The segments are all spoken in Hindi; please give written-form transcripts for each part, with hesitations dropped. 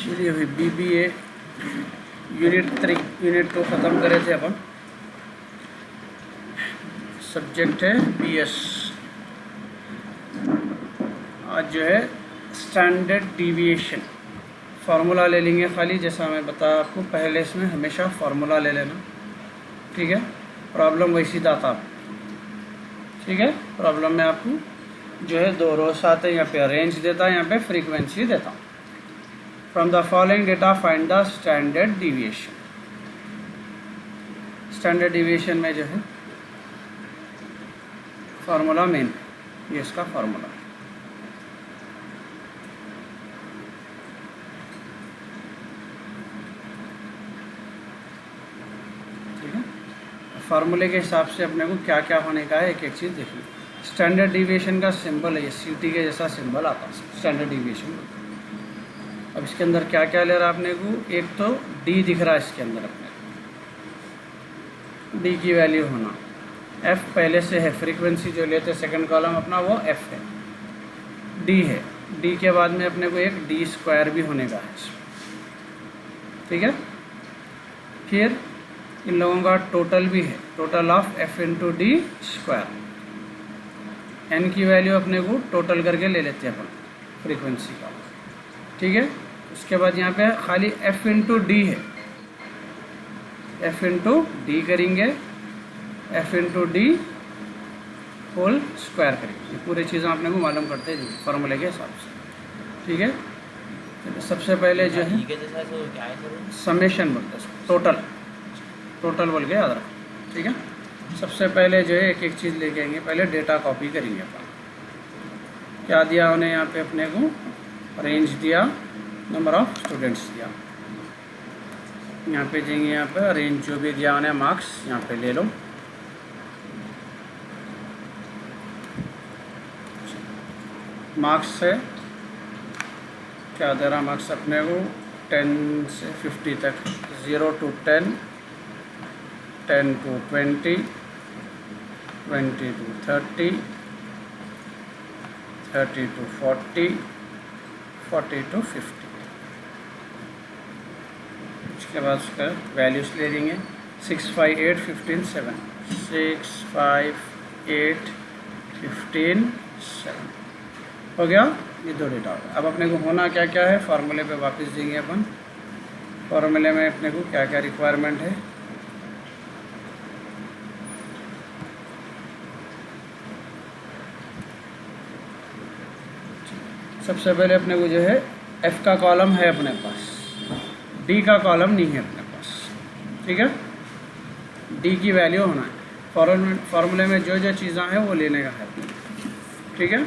चलिए अभी BBA यूनिट 2 ख़त्म करे थे अपन। सब्जेक्ट है BS। आज जो है स्टैंडर्ड डिविएशन फार्मूला ले लेंगे खाली, जैसा मैं बताया आपको पहले, इसमें हमेशा फार्मूला ले लेना, ठीक है। प्रॉब्लम वैसी दाता आप, ठीक है। प्रॉब्लम में आपको जो है दो रोस आते हैं, यहाँ पे रेंज देता है, यहाँ पे फ्रीक्वेंसी देता हूँ। From the following data find the standard deviation. Standard deviation में जो है फार्मूला मेन, ये इसका फार्मूला। ठीक है, फार्मूले के हिसाब से अपने को क्या क्या होने का है, एक एक चीज़ देखिए। स्टैंडर्ड डिविएशन का सिंबल है ये, सीटी के जैसा सिंबल आता है स्टैंडर्ड डिविएशन। अब इसके अंदर क्या क्या ले रहा है अपने को, एक तो डी दिख रहा है इसके अंदर अपने, डी की वैल्यू होना, एफ पहले से है, फ्रीक्वेंसी जो लेते सेकंड कॉलम अपना वो एफ है, डी है, डी के बाद में अपने को एक डी स्क्वायर भी होने का है, ठीक है। फिर इन लोगों का टोटल भी है, total of F into D square. N की वैल्यू अपने को टोटल करके ले लेते हैं अपन फ्रीक्वेंसी का, ठीक है। उसके बाद यहाँ पे खाली एफ इंटू डी है, एफ इंटू डी करेंगे, f into D whole square करेंगे। ये पूरी चीज़ें अपने को मालूम करते हैं फार्मूले के हिसाब से, ठीक है। तो सबसे पहले जो है समेशन बोलते हैं, टोटल, टोटल बोल के याद रखो, ठीक है। सबसे पहले जो है एक एक चीज़ लेके आएंगे, पहले डेटा कॉपी करेंगे अपन। क्या दिया उन्हें यहाँ पे अपने को, रेंज दिया, नंबर ऑफ स्टूडेंट्स दिया, यहाँ पे जाएंगे, यहाँ पे रेंज जो भी दिया उन्हें मार्क्स यहाँ पे ले लो। मार्क्स से क्या दे रहा, मार्क्स अपने को 10 से 50 तक, 0 to 10, 10 to 20, 20 to 30, 30 to 40, 40 to 50। उसके बाद उसका वैल्यूज ले लेंगे, 6, 5, 8, 15, 7, 6, 5, 8, 15, 7 हो गया। ये दो डेटा हो गया। अब अपने को होना क्या क्या है, फार्मूले पे वापस देंगे अपन। फार्मूले में अपने को क्या क्या रिक्वायरमेंट है, सबसे पहले अपने को जो है एफ का कॉलम है अपने पास, डी का कॉलम नहीं है अपने पास, ठीक है। डी की वैल्यू होना है, फार्मूले में जो जो चीज़ें हैं वो लेने का है, ठीक है।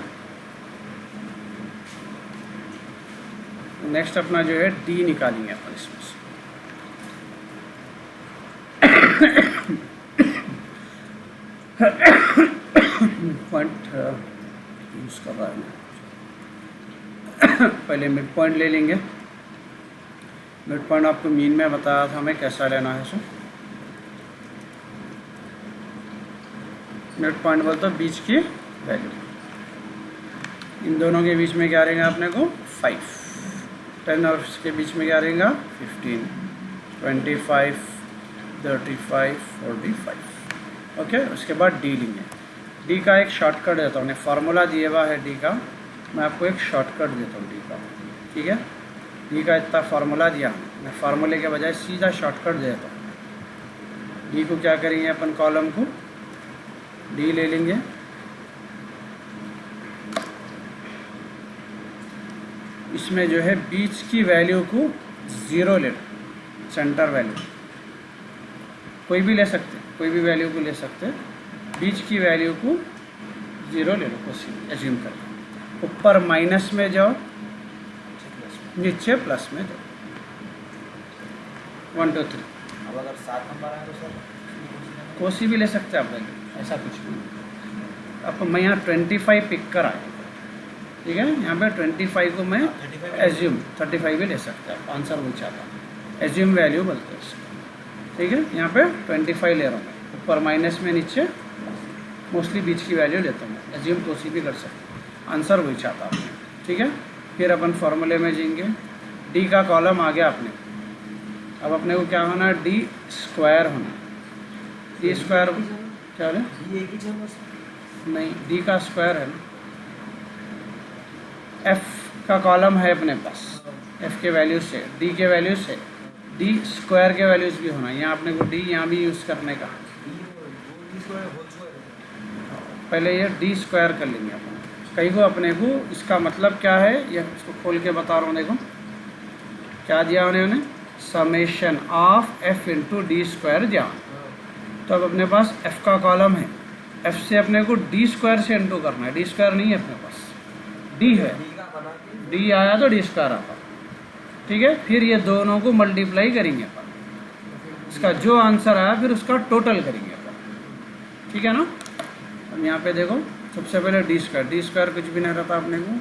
नेक्स्ट अपना जो है डी निकालेंगे अपन इसमें से। पॉइंट यूज़ कर रहा है पहले मिड पॉइंट ले लेंगे। मिड पॉइंट आपको मीन में बताया था हमें कैसा लेना है सो। मिड पॉइंट बोलते बीच की वैल्यू, इन दोनों के बीच में क्या रहेगा अपने को 5, 10 और इसके बीच में क्या रहेगा 15, 25, 35, 45, ओके। उसके बाद डी लेंगे। डी का एक शॉर्टकट देता हूँ, फार्मूला दिया हुआ है डी का, मैं आपको एक शॉर्टकट देता हूँ डी का, ठीक है। डी का इतना फार्मूला दिया, मैं फार्मूले के बजाय सीधा शॉर्टकट देता हूँ। डी को क्या करेंगे अपन, कॉलम को डी ले लेंगे, इसमें जो है बीच की वैल्यू को 0 ले लो, सेंटर वैल्यू कोई भी ले सकते, कोई भी वैल्यू को ले सकते, बीच की वैल्यू को 0 ले लो, कुछ एज्यूम कर। ऊपर माइनस में जाओ, नीचे प्लस में जाओ, 1, 2, 3। अब अगर 7 नंबर आए तो सर कोसी भी ले सकते हैं आप वैल्यू, ऐसा कुछ नहीं। अब मैं यहाँ 25 पिक कर आया, ठीक है। यहाँ पे 25 को मैं एज्यूम, 35 भी ले सकते हैं, आंसर वो चाहता हूँ, एज्यूम वैल्यू बोलते हैं इसको, ठीक है। यहाँ पे 25 ले रहा हूँ मैं, ऊपर माइनस में, नीचे मोस्टली बीच की वैल्यू लेता हूँ, एज्यूम कोसी भी कर सकते हैं, आंसर वही चाहता हूँ, ठीक है। फिर अपन फार्मूले में जाएंगे, डी का कॉलम आ गया अपने। अब अपने को क्या होना है, डी स्क्वायर होना। डी स्क्वायर क्या है, ये एक ही चल बस। नहीं डी का स्क्वायर है ना, एफ का कॉलम है अपने पास, एफ के वैल्यूज से डी के वैल्यूज से डी स्क्वायर के वैल्यूज भी होना। यहाँ अपने को डी यहाँ भी यूज़ करने का, पहले ये डी स्क्वायर कर लेंगे अपन कहीं को अपने को। इसका मतलब क्या है, यह इसको खोल के बता रहा हूँ। देखो क्या दिया उन्होंने, summation of F into D square दिया। तो अब अपने पास एफ का कॉलम है, एफ से अपने को डी स्क्वायर से इंटू करना है। डी स्क्वायर नहीं है अपने पास, डी है, डी आया तो डी स्क्वायर आता, ठीक है। फिर ये दोनों को मल्टीप्लाई करेंगे अपन, इसका जो आंसर आया फिर उसका टोटल करेंगे अपन, ठीक है ना। अब यहाँ पे देखो सबसे पहले डी स्क्वायर कुछ भी नहीं रहता अपने को,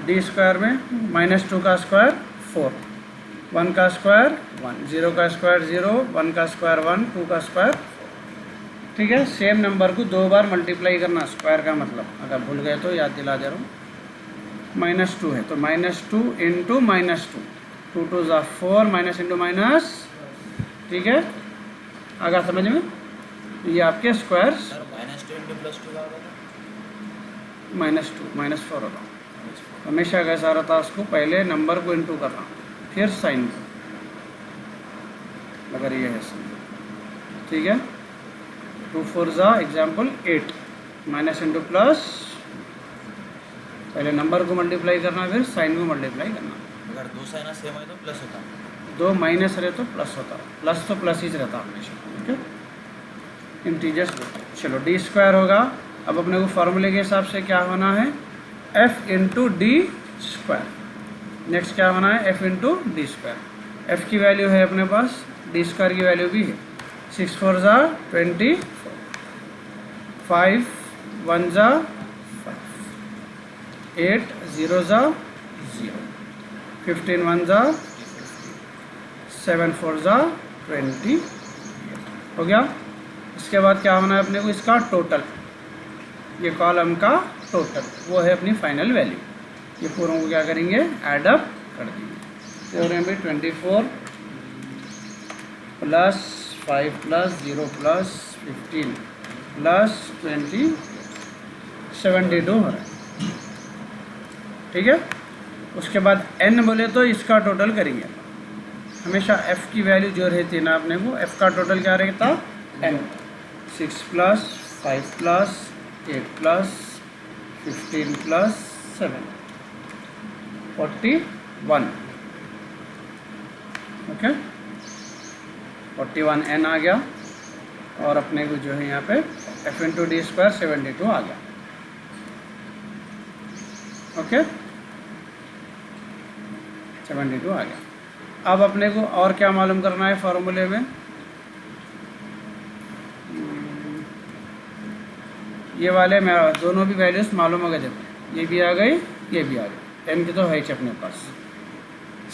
डी स्क्वायर में -2 का स्क्वायर 4, 1 का स्क्वायर 1, 0 का स्क्वायर 0, 1 का स्क्वायर 1, 2 का स्क्वायर, ठीक है। सेम नंबर को 2 बार मल्टीप्लाई करना, स्क्वायर का मतलब अगर भूल गए तो याद दिला दे रहा हूँ। -2 है तो -2 इंटू -2, 2 2 ज़ा 4, माइनस इंटू माइनस, ठीक है। आगे समझ में, ये आपके स्क्वायर -2 इंटू +2 का होगा, -2 -4 होगा। हमेशा कैसा रहता है, उसको पहले नंबर को इंटू करना फिर साइन को, अगर ये है ठीक है। 2 4 ज़ा एग्जाम्पल 8, माइनस इंटू प्लस, पहले नंबर को मल्टीप्लाई करना फिर साइन को मल्टीप्लाई करना। अगर 2 साइन सेम है तो प्लस होता है, 2 माइनस रहे तो प्लस होता, प्लस तो प्लस ही रहता हमेशा, ठीक है। इंटीजर्स चलो डी स्क्वायर होगा। अब अपने को फार्मूले के हिसाब से क्या होना है, f into D square. Next क्या होना है, f into D square. F की वैल्यू है अपने पास, डी स्क्वायर की वैल्यू भी है। 6 4 ज़ा 24, 5 1 ज़ा 5, 8 0 ज़ा 0, 15 1 ज़ा 7 4 ज़ा 20 हो गया। इसके बाद क्या होना है अपने को, इसका टोटल, ये कॉलम का टोटल वो है अपनी फाइनल वैल्यू। ये पूरों को क्या करेंगे, ऐड अप कर देंगे। तो भाई 24 प्लस 5 प्लस 0 प्लस 15 प्लस 20, 72 हो रहा है, ठीक है। उसके बाद n बोले तो इसका टोटल करेंगे। हमेशा f की वैल्यू जो रहती है ना अपने को, f का टोटल क्या रहता, n। 6 plus 5 plus 8 plus 15 plus 7, 41, okay. 41 n आ गया। और अपने को जो है यहाँ पे f इंटू डी स्क्वायर 72 आ गया, ओके। 72 आ गया। अब अपने को और क्या मालूम करना है फॉर्मूले में, ये वाले में दोनों भी वैल्यूज मालूम हो गए। देखो ये भी आ गई, ये भी आ गई, एन की तो है अपने पास।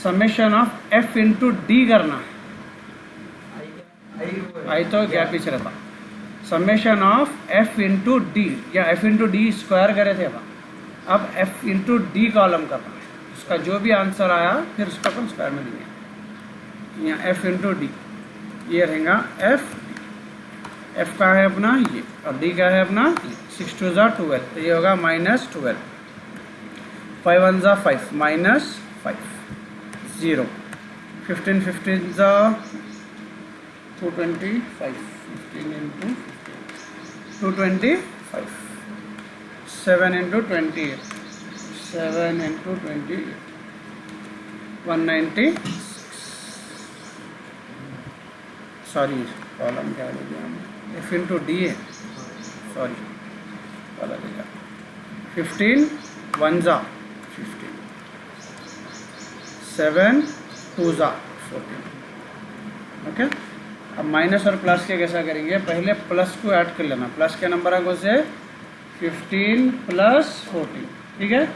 Summation of F into D करना है, आई तो क्या पीछे रहता, summation of F into D या एफ इंटू डी स्क्वायर करे थे अब एफ इंटू डी कॉलम करना है। उसका जो भी आंसर आया फिर उसका अपन स्क्वायर में लेंगे। यहाँ एफ इंटू डी, ये रहेगा एफ, एफ का है अपना ये और डी का है अपना ये। 6 2 ज़ा 12, तो ये होगा -12, 5 1 ज़ा 5, -5, 0, 15 15 ज़ा 225, 15 into 225, 7 into 28, 7 into 28, 196, sorry column क्या ले गया हमने, एफ इंटू डी है, सॉरी वाला ले गया। 15 1 ज़ा 15, 7 2 ज़ा 14, ओके। अब माइनस और प्लस के कैसा करेंगे, पहले प्लस को ऐड कर लेना, प्लस के नंबर को से 15 प्लस 14, ठीक है।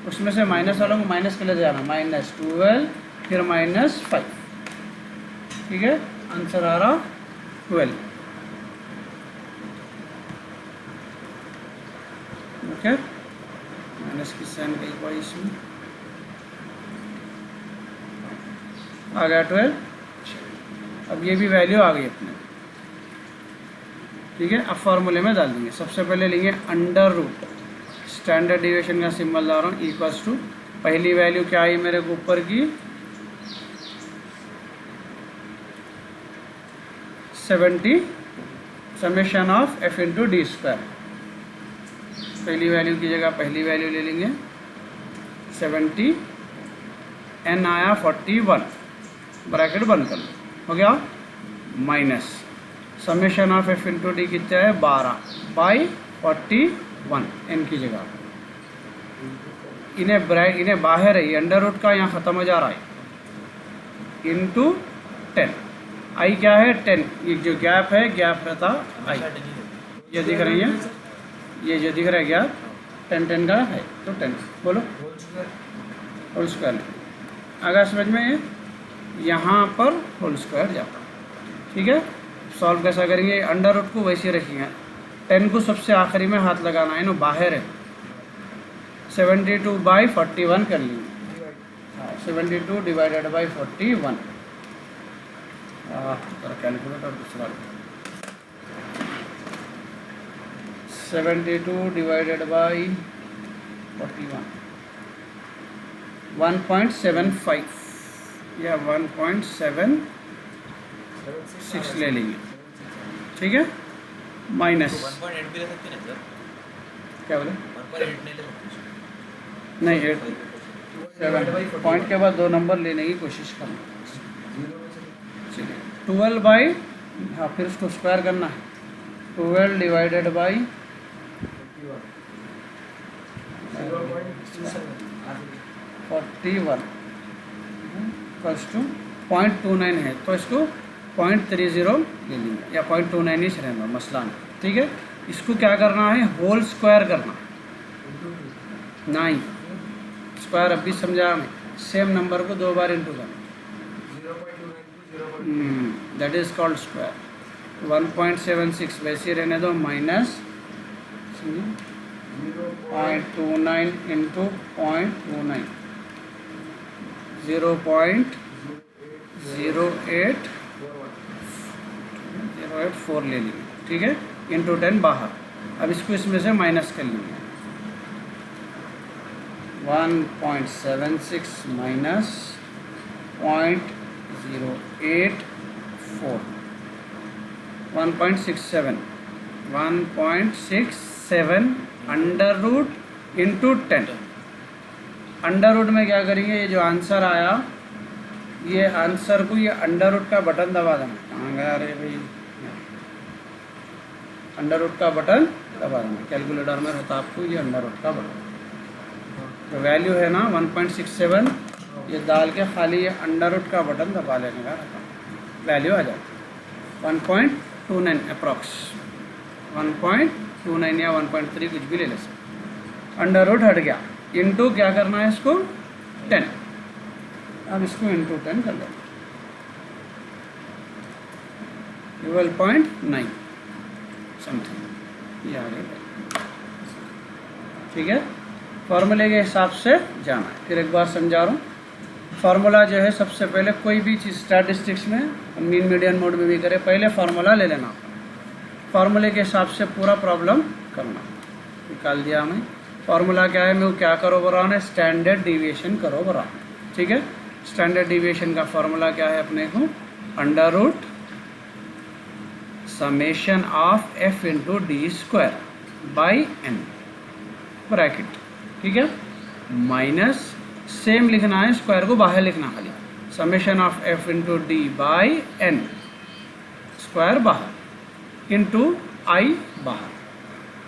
उसमें से माइनस वालों को माइनस के ले जाना, -12 फिर -5, ठीक है। आंसर आ रहा 12। ओके, माइनस की साइन गई कोई इसमें आ गया 12। अब ये भी वैल्यू आ गई अपने, ठीक है। अब फॉर्मूले में डाल देंगे। सबसे पहले लेंगे अंडर रूट, स्टैंडर्ड डिविएशन का सिंबल ला रहा हूँ, इक्वल्स टू पहली वैल्यू क्या आई मेरे को ऊपर की 70 summation of F into D square. पहली वैल्यू की जगह पहली वैल्यू ले लेंगे 70, एन आया 41, ब्रैकेट बंद कर लो, हो गया। Minus summation of F into D कितना है 12 बाई 41 एन की जगह। इन्हें बाहर है, ये अंडर रूट का यहाँ ख़त्म हो जा रहा है, इंटू 10। आई क्या है 10, ये जो गैप है गैप रहता आई, ये दिख रही है, ये जो दिख रहा है गैप 10 का है, तो 10 बोलो होल स्क्वायर। अगर समझ में यहाँ पर होल स्क्वायर जाता, ठीक है। सॉल्व कैसा करेंगे, अंडर रूट को वैसे रखेंगे, 10 को सबसे आखिरी में हाथ लगाना है ना, बाहर है। 72 बाई 41 कर लीजिए, 72 डिवाइडेड बाई 41। कैलकुलेटर दूसरा 72 डिवाइडेड बाई 41 1.75 या 1.76 ले लेंगे, ठीक है। माइनस 1.8 भी ले सकते हैं सर, क्या बोले 1.8 नहीं ले सकते, नहीं 8 7 पॉइंट के बाद 2 नंबर लेने की कोशिश करना। चलिए 12 बाई, हाँ फिर उसको स्क्वायर करना है, 12 डिवाइडेड बाई 41 प्लस टू 0.29 है, तो इसको 0.30 ले लेंगे, या 0.29 ही रहना मसला नहीं, ठीक है। इसको क्या करना है, होल स्क्वायर करना, नहीं स्क्वायर अभी समझा हमें, सेम नंबर को 2 बार इंटू करना, दैट इज कॉल्ड स्क्वायर। 1.76 वैसे रहने दो, माइनस 0.29 इंटू 0.29 0.0804 ले लेंगे, ठीक है, इंटू 10 बाहर। अब इसको इसमें से माइनस कर लेंगे, 1.76 minus 0.084 1.67 under root into 10। Under root में क्या करेंगे, ये जो आंसर आया, ये आंसर को ये अंडर रूट का बटन दबा देना। कहाँ गया अरे भाई, अंडर रूट का बटन दबा देना, कैलकुलेटर में होता आपको ये अंडर रूट का बटन। तो वैल्यू है ना 1.67, ये डाल के खाली ये अंडर रूट का बटन दबा लेने का वैल्यू आ जाती है 1.29 अप्रॉक्स, 1.29 या 1.3 कुछ भी ले सकते। अंडर रूट हट गया, इंटू क्या करना है इसको 10। अब इसको इंटू 10 कर लो, 12.9 समथिंग, ये आ गया, ठीक है। फार्मूले के हिसाब से जाना है, फिर एक बार समझा रहा हूँ। फार्मूला जो है सबसे पहले कोई भी चीज़ स्टैटिस्टिक्स में मीन मीडियन मोड में भी करें, पहले फार्मूला ले लेना, फार्मूले के हिसाब से पूरा प्रॉब्लम करना। निकाल दिया हमें फार्मूला क्या है, मैं क्या करो बरान है, स्टैंडर्ड डिविएशन करो बरान, ठीक है। स्टैंडर्ड डिविएशन का फार्मूला क्या है अपने को, under root summation of F into D square by N bracket, ठीक है, माइनस सेम लिखना है, स्क्वायर को बाहर लिखना खाली, summation of F into D by N, square बाहर इंटू आई बाहर,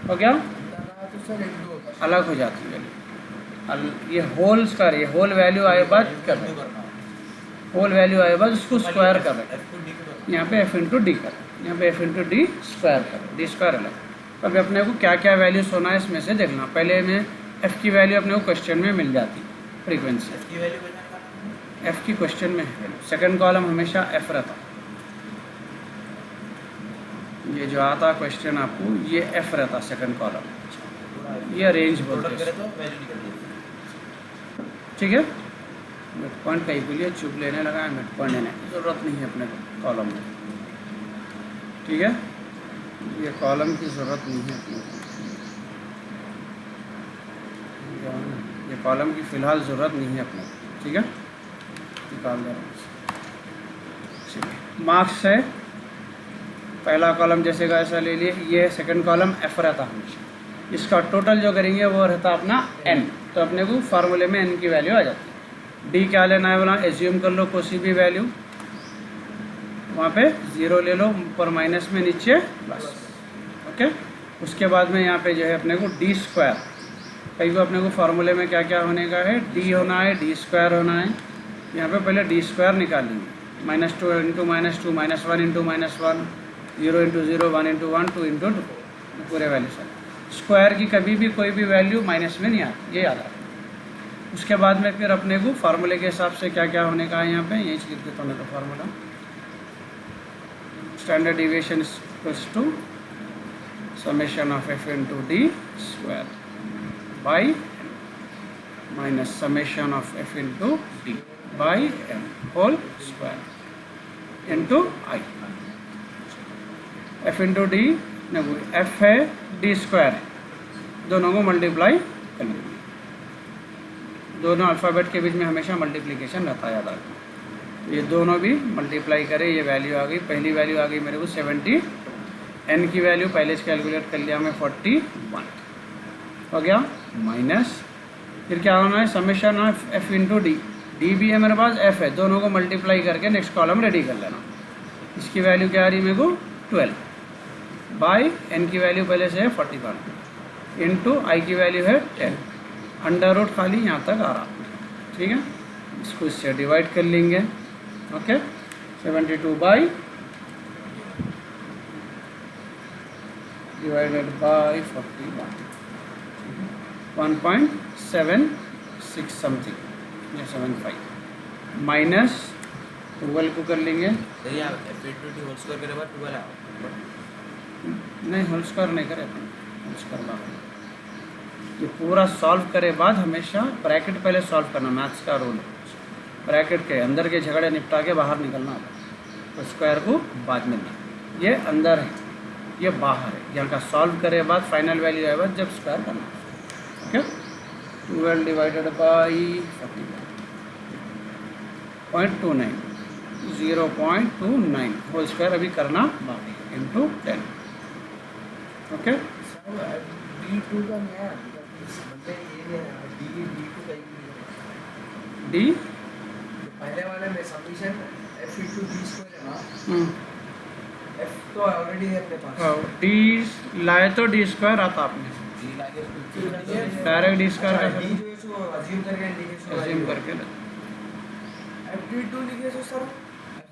हो गया, अलग हो जाती है वैल्यू। ये होल स्क्वायर, ये होल वैल्यू आए बाद कर रहे, होल वैल्यू आए बाद उसको स्क्वायर कर रहे, यहाँ पे एफ इंटू डी कर, यहाँ पे एफ इंटू डी स्क्वायर कर, डी स्क्वायर अलग। अभी अपने को क्या क्या वैल्यूज होना है इसमें से देखना। पहले में एफ की वैल्यू अपने को क्वेश्चन में मिल जाती, फ्रीक्वेंसी एफ की क्वेश्चन में है, सेकंड कॉलम हमेशा एफ रहता, ये जो आता क्वेश्चन आपको ये एफ रहता सेकंड कॉलम, ये रेंज बोलते टोटल हैं करें तो वैल्यू निकल जाएगी। ठीक है। मिड पॉइंट कहीं के लिए चुप लेने लगा है, मिड पॉइंट लेने की ज़रूरत नहीं है अपने को कॉलम में। ठीक है, ये कॉलम की ज़रूरत नहीं है अपने को, ये कॉलम की फ़िलहाल ज़रूरत नहीं है अपने को। ठीक है, निकाल दे रहा हूँ। मार्क्स है, पहला कॉलम जैसे का ऐसा ले लिए, ये सेकंड कॉलम एफ रहता हमेशा, इसका टोटल जो करेंगे वो रहता अपना एन, तो अपने को फार्मूले में एन की वैल्यू आ जाती है। डी क्या लेना है बोला, एज्यूम कर लो कोई भी वैल्यू, वहाँ पे 0 ले लो, ऊपर माइनस में नीचे प्लस। ओके, उसके बाद में यहाँ पे जो है अपने को डी स्क्वायर, कहीं को अपने को फार्मूले में क्या क्या होने का है, डी होना है, डी स्क्वायर होना है। यहाँ पे पहले डी स्क्वायर निकालेंगे, -2 into -2 -1 into -1, 0 into 0, 1 into 1, 2 into 2, पूरे वैल्यू से। स्क्वायर की कभी भी कोई भी वैल्यू माइनस में नहीं आती, ये याद रखना। उसके बाद में फिर अपने को फार्मूले के हिसाब से क्या क्या होने का है, यहाँ पे यही लिख देता हूँ मैं तो formula, standard deviation equals to summation of F into D square by minus summation of F into D by M whole square into I. F into D F है, डी स्क्वायर है, दोनों को मल्टीप्लाई कर लेंगे। दोनों अल्फ़ाबेट के बीच में हमेशा मल्टीप्लिकेशन रहता है, याद रखना। ये दोनों भी मल्टीप्लाई करें, ये वैल्यू आ गई, पहली वैल्यू आ गई मेरे को 70, एन की वैल्यू पहले से कैलकुलेट कर लिया मैं 41 हो गया, माइनस फिर क्या होना है, summation of F into D, D भी है मेरे पास, एफ है, दोनों को मल्टीप्लाई करके नेक्स्ट कॉलम रेडी कर लेना। इसकी वैल्यू क्या आ रही है मेरे को 12 बाई एन की वैल्यू पहले से है 41 इंटू आई की वैल्यू है 10, अंडर रूट खाली यहाँ तक आ रहा। ठीक है, इसको इससे डिवाइड कर लेंगे। Okay, 72 by divided by 41, 1.76 something या 75 माइनस 12 को कर लेंगे, तो यहाँ F into D whole square करे बाद 12 आओ नहीं होल स्क्वायर नहीं करे अपन, होल स्क्वायर बाहर, ये पूरा सॉल्व करे बाद हमेशा ब्रैकेट पहले सॉल्व करना, मैथ्स का रूल है। ब्रैकेट के अंदर के झगड़े निपटा के बाहर निकलना होगा, तो स्क्वायर को बाद में नहीं, ये अंदर है ये बाहर है, यहाँ का सॉल्व करे बाद फाइनल वैल्यू आए बाद जब स्क्वायर करना। Okay, 12 divided by 0.29 0.29 whole square अभी करना बाकी इंटू 10। ओके, D2 का नहीं है, मतलब ये D2 का ही है। डी पहले वाले में submission F into D square है ना, F तो ऑलरेडी है अपने पास, डी लाए तो डी स्क्वायर आता आपने, डी लाके डायरेक्ट डी स्क्वायर अच्छा, का D जो है सो अज्यूम करके लिखे सो अज्यूम करके F2 लिखे सो सर,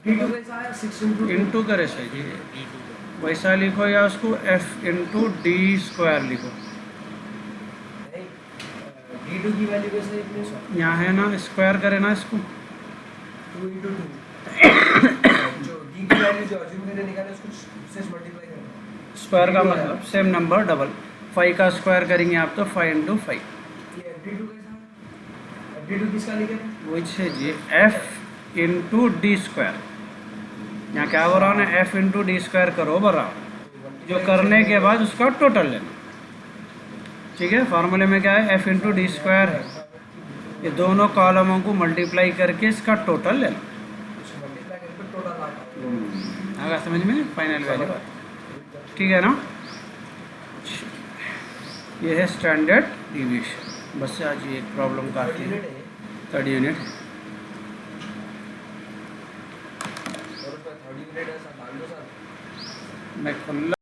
F2 कैसा है 6 इंटू इंटू करे सही जी, D2 वैसा लिखो या उसको एफ इंटू डी स्क्वायर लिखो। नहीं, D2 की वैल्यू कैसे लिखने सो यहाँ है ना, स्क्वायर करे ना इसको, 2 इंटू 2 जो D की वैल्यू जो अज्यूम करके निकाले उसको उससे मल्टीप्लाई करना। स्क्वायर का मतलब सेम नंबर डबल, 5 का स्क्वायर करेंगे आप तो 5 इंटू 5, ये F2 कैसा है, F2 किसका लिखे, वही है जी, एफ इंटू डी स्क्वायर। यहाँ क्या हो रहा है ना, एफ इंटू डी स्क्वायर करो बराबर, जो करने के बाद उसका टोटल लेना। ठीक है, फार्मूले में क्या है, एफ इंटू डी स्क्वायर है, ये दोनों कॉलमों को मल्टीप्लाई करके इसका टोटल लेना। उसको मल्टीप्लाई करके टोटल आता है। आगा समझ में, फाइनल वैल्यू। ठीक है ना, ये है स्टैंडर्ड डिविएशन। बस आज ये एक प्रॉब्लम काफ़ी है, 3rd यूनिट और उसका 3rd यूनिट है सर, डाल दो सर। मैं खुला